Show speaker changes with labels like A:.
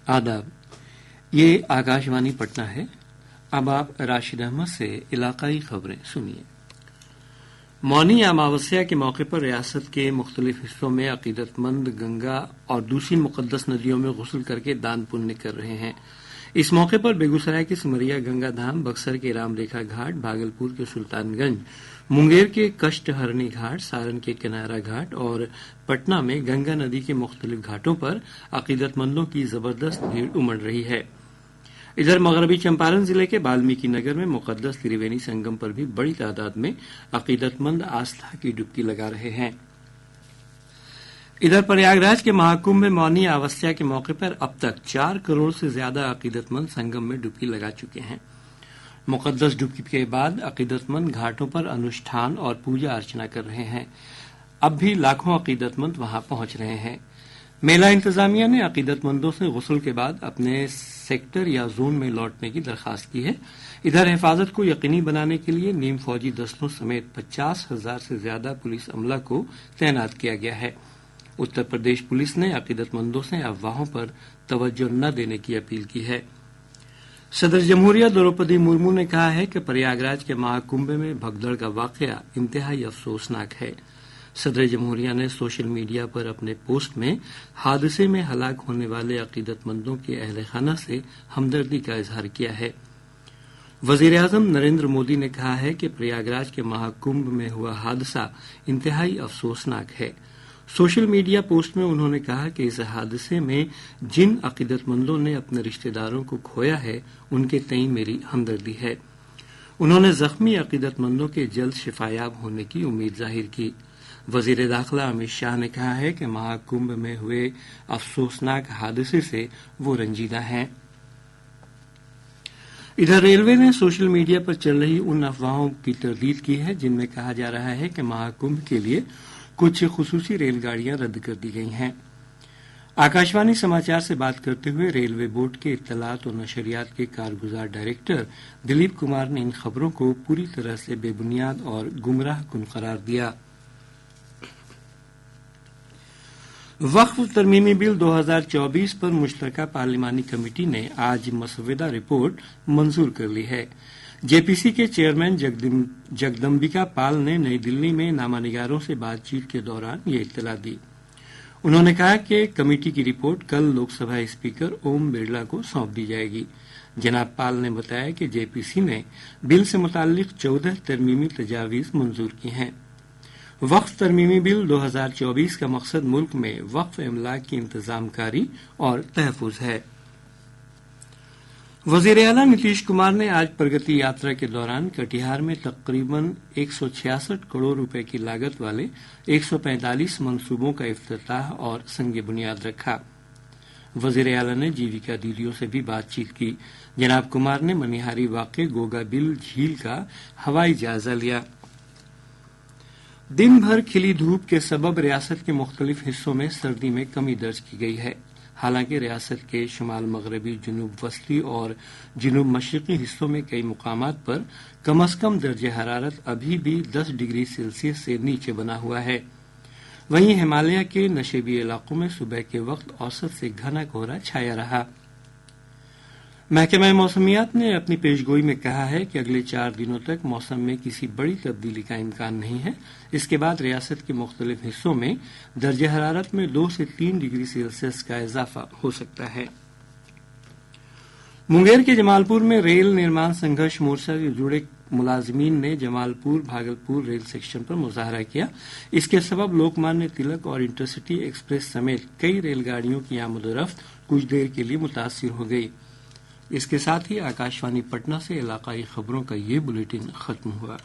A: आदाब, ये आकाशवाणी पटना है। अब आप राशिद अहमद से इलाकाई खबरें सुनिए। मौनी अमावस्या के मौके पर रियासत के मुख्तलिफ हिस्सों में अकीदतमंद गंगा और दूसरी मुकद्दस नदियों में गुस्ल करके दान पुण्य कर रहे हैं। इस मौके पर बेगूसराय के सिमरिया गंगा धाम, बक्सर के राम रेखा घाट, भागलपुर के सुल्तानगंज, मुंगेर के कष्टहरणी घाट, सारण के किनारा घाट और पटना में गंगा नदी के मुख्तलिफ घाटों पर अकीदतमंदों की जबरदस्त भीड़ उमड़ रही है। इधर मगरबी चंपारण जिले के वाल्मीकि नगर में मुकद्दस त्रिवेणी संगम पर भी बड़ी तादाद में अकीदतमंद आस्था की डुबकी लगा रहे हैं। इधर प्रयागराज के महाकुंभ में मौनी अमावस्या के मौके पर अब तक 4 करोड़ से ज्यादा अकीदतमंद संगम में डुबकी लगा चुके हैं। मुकद्दस डुबकी के बाद अकीदतमंद घाटों पर अनुष्ठान और पूजा अर्चना कर रहे हैं। अब भी लाखों अकीदतमंद वहां पहुंच रहे हैं। मेला इंतजामिया ने अकीदतमंदों से गुस्ल के बाद अपने सेक्टर या जोन में लौटने की दरखास्त की है। इधर हिफाजत को यकीनी बनाने के लिए नीम फौजी दस्तों समेत 50,000 से ज्यादा पुलिस अमला को तैनात किया गया है। उत्तर प्रदेश पुलिस ने अकीदतमंदों से अफवाहों पर तवज्जो न देने की अपील की है। सदर जमहूरिया द्रौपदी मुर्मू ने कहा है कि प्रयागराज के महाकुंभ में भगदड़ का वाकया इंतहाई अफसोसनाक है। सदर जमहूरिया ने सोशल मीडिया पर अपने पोस्ट में हादसे में हलाक होने वाले अकीदतमंदों के अहले खाना से हमदर्दी का इजहार किया है। वजीर आजम नरेंद्र मोदी ने कहा है कि प्रयागराज के महाकुंभ में हुआ हादसा इंतहाई अफसोसनाक है। सोशल मीडिया पोस्ट में उन्होंने कहा कि इस हादसे में जिन अकीदतमंदों ने अपने रिश्तेदारों को खोया है, उनके तई मेरी हमदर्दी है। उन्होंने जख्मी अकीदतमंदों के जल्द शिफायाब होने की उम्मीद जाहिर की। वजीर दाखिला अमित शाह ने कहा है कि महाकुंभ में हुए अफसोसनाक हादसे से वो रंजीदा हैं। इधर रेलवे ने सोशल मीडिया पर चल रही उन अफवाहों की तरदीद की है जिनमें कहा जा रहा है कि महाकुंभ के लिए कुछ खुसूसी रेलगाड़ियां रद्द कर दी गई हैं। आकाशवाणी समाचार से बात करते हुए रेलवे बोर्ड के इत्तलात और नशरियात के कारगुजार डायरेक्टर दिलीप कुमार ने इन खबरों को पूरी तरह से बेबुनियाद और गुमराह कुन करार दिया। वक्फ तरमीमी बिल 2024 पर मुश्तरका पार्लिमानी कमेटी ने आज मसवदा रिपोर्ट मंजूर कर ली है। जेपीसी के चेयरमैन जगदम्बिका पाल ने नई दिल्ली में नामानिगारों से बातचीत के दौरान ये इत्तला दी। उन्होंने कहा कि कमेटी की रिपोर्ट कल लोकसभा स्पीकर ओम बिरला को सौंप दी जाएगी। जनाब पाल ने बताया कि जेपीसी ने बिल से मुताल्लिक 14 तरमीमी तजावीज मंजूर की हैं। वक्फ तरमीमी बिल 2024 का मकसद मुल्क में वक्फ इमलाक की इंतजामकारी और तहफुज है। वजीर आला नीतीश कुमार ने आज प्रगति यात्रा के दौरान कटिहार में तकरीबन 166 करोड़ रुपए की लागत वाले 145 मंसूबों का इफ्तिताह और संग बुनियाद रखा। वजीर आला ने जीविका दीदियों से भी बातचीत की। जनाब कुमार ने मनिहारी वाक़े गोगा बिल झील का हवाई जायजा लिया। दिन भर खिली धूप के सबब रियासत के मुख्तलिफ हिस्सों में सर्दी में कमी दर्ज की गई है। हालांकि रियासत के शुमाल मगरबी, जुनूब वस्ती और जुनूब मशरकी हिस्सों में कई मुकामात पर कम अज कम दर्जे हरारत अभी भी 10 डिग्री सेल्सियस से नीचे बना हुआ है। वहीं हिमालय के नशेबी इलाकों में सुबह के वक्त औसत से घना कोहरा छाया रहा। महकमा मौसमियात ने अपनी पेशगोई में कहा है कि अगले 4 दिनों तक मौसम में किसी बड़ी तब्दीली का इम्कान नहीं है। इसके बाद रियासत के मुख्तलिफ हिस्सों में दर्जे हरारत में 2 से 3 डिग्री सेल्सियस का इजाफा हो सकता है। मुंगेर के जमालपुर में रेल निर्माण संघर्ष मोर्चा से जुड़े मुलाजिमीन ने जमालपुर भागलपुर रेल सेक्शन पर मुजाहरा किया। इसके सबब लोकमान्य तिलक और इंटरसिटी एक्सप्रेस समेत कई रेलगाड़ियों की आमदोरफ्त कुछ देर के लिए मुतासिर हो गई। इसके साथ ही आकाशवाणी पटना से इलाकाई खबरों का ये बुलेटिन खत्म हुआ।